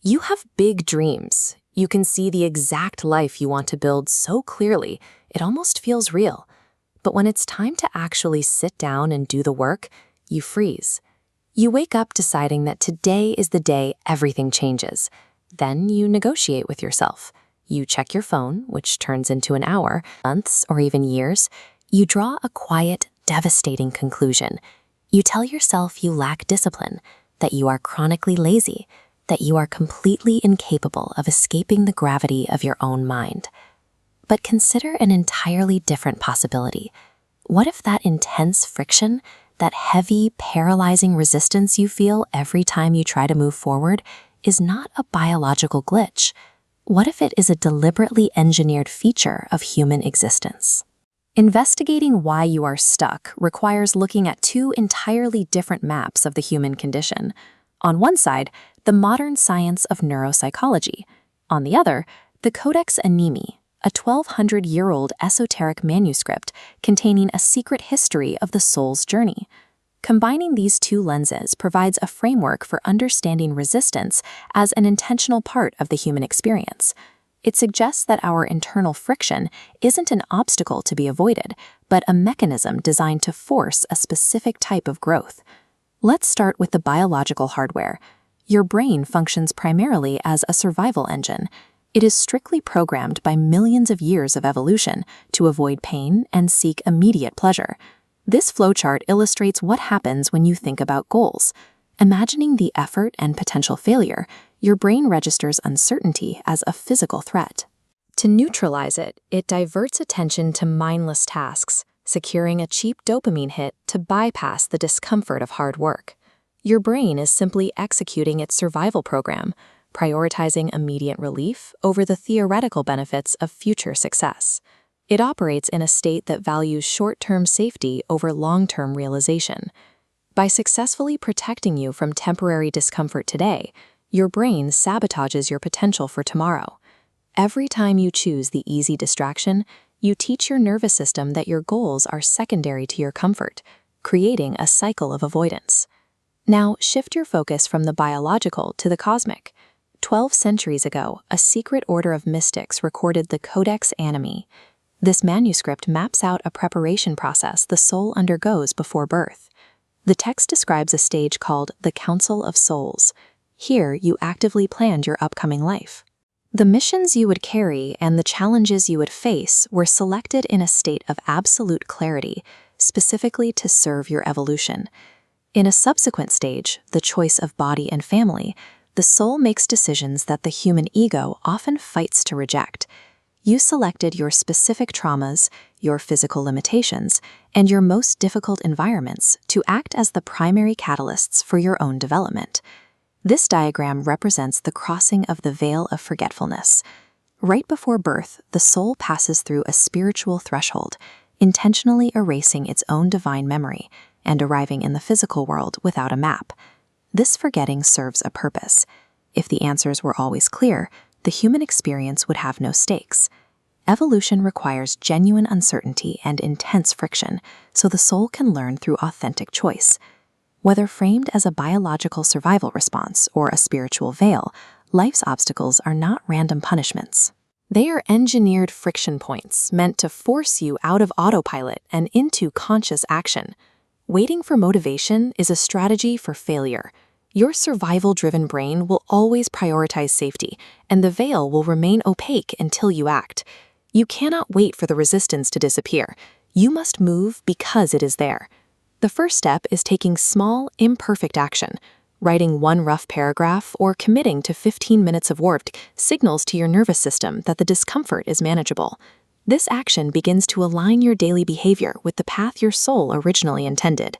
You have big dreams. You can see the exact life you want to build so clearly, it almost feels real. But when it's time to actually sit down and do the work, you freeze. You wake up deciding that today is the day everything changes. Then you negotiate with yourself. You check your phone, which turns into an hour, months, or even years. You draw a quiet, devastating conclusion. You tell yourself you lack discipline, that you are chronically lazy, that you are completely incapable of escaping the gravity of your own mind. But consider an entirely different possibility. What if that intense friction, that heavy, paralyzing resistance you feel every time you try to move forward, is not a biological glitch? What if it is a deliberately engineered feature of human existence? Investigating why you are stuck requires looking at two entirely different maps of the human condition. On one side, the modern science of neuropsychology. On the other, the Codex Animi, a 1,200-year-old esoteric manuscript containing a secret history of the soul's journey. Combining these two lenses provides a framework for understanding resistance as an intentional part of the human experience. It suggests that our internal friction isn't an obstacle to be avoided, but a mechanism designed to force a specific type of growth. Let's start with the biological hardware. Your brain functions primarily as a survival engine. It is strictly programmed by millions of years of evolution to avoid pain and seek immediate pleasure. This flowchart illustrates what happens when you think about goals. Imagining the effort and potential failure, your brain registers uncertainty as a physical threat. To neutralize it, it diverts attention to mindless tasks, securing a cheap dopamine hit to bypass the discomfort of hard work. Your brain is simply executing its survival program, prioritizing immediate relief over the theoretical benefits of future success. It operates in a state that values short-term safety over long-term realization. By successfully protecting you from temporary discomfort today, your brain sabotages your potential for tomorrow. Every time you choose the easy distraction, you teach your nervous system that your goals are secondary to your comfort, creating a cycle of avoidance. Now, shift your focus from the biological to the cosmic. 12 centuries ago, a secret order of mystics recorded the Codex Animi. This manuscript maps out a preparation process the soul undergoes before birth. The text describes a stage called the Council of Souls. Here, you actively planned your upcoming life. The missions you would carry and the challenges you would face were selected in a state of absolute clarity, specifically to serve your evolution. In a subsequent stage, the choice of body and family, the soul makes decisions that the human ego often fights to reject. You selected your specific traumas, your physical limitations, and your most difficult environments to act as the primary catalysts for your own development. This diagram represents the crossing of the veil of forgetfulness. Right before birth, the soul passes through a spiritual threshold, intentionally erasing its own divine memory and arriving in the physical world without a map. This forgetting serves a purpose. If the answers were always clear, the human experience would have no stakes. Evolution requires genuine uncertainty and intense friction, so the soul can learn through authentic choice. Whether framed as a biological survival response or a spiritual veil, life's obstacles are not random punishments. They are engineered friction points meant to force you out of autopilot and into conscious action. Waiting for motivation is a strategy for failure. Your survival-driven brain will always prioritize safety, and the veil will remain opaque until you act. You cannot wait for the resistance to disappear. You must move because it is there. The first step is taking small, imperfect action. Writing one rough paragraph or committing to 15 minutes of work signals to your nervous system that the discomfort is manageable. This action begins to align your daily behavior with the path your soul originally intended.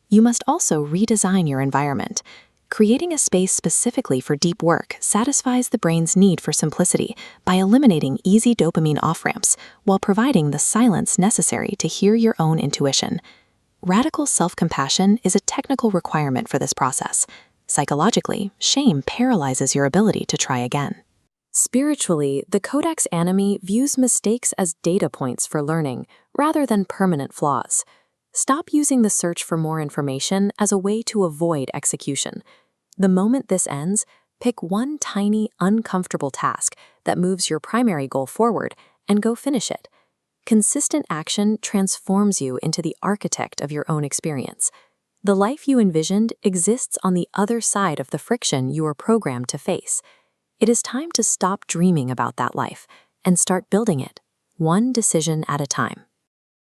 You must also redesign your environment. Creating a space specifically for deep work satisfies the brain's need for simplicity by eliminating easy dopamine off-ramps while providing the silence necessary to hear your own intuition. Radical self-compassion is a technical requirement for this process. Psychologically, shame paralyzes your ability to try again. Spiritually, the Codex Animi views mistakes as data points for learning rather than permanent flaws. Stop using the search for more information as a way to avoid execution. The moment this ends, Pick one tiny, uncomfortable task that moves your primary goal forward and go finish it. Consistent action transforms you into the architect of your own experience. The life you envisioned exists on the other side of the friction you were programmed to face. It is time to stop dreaming about that life and start building it, one decision at a time.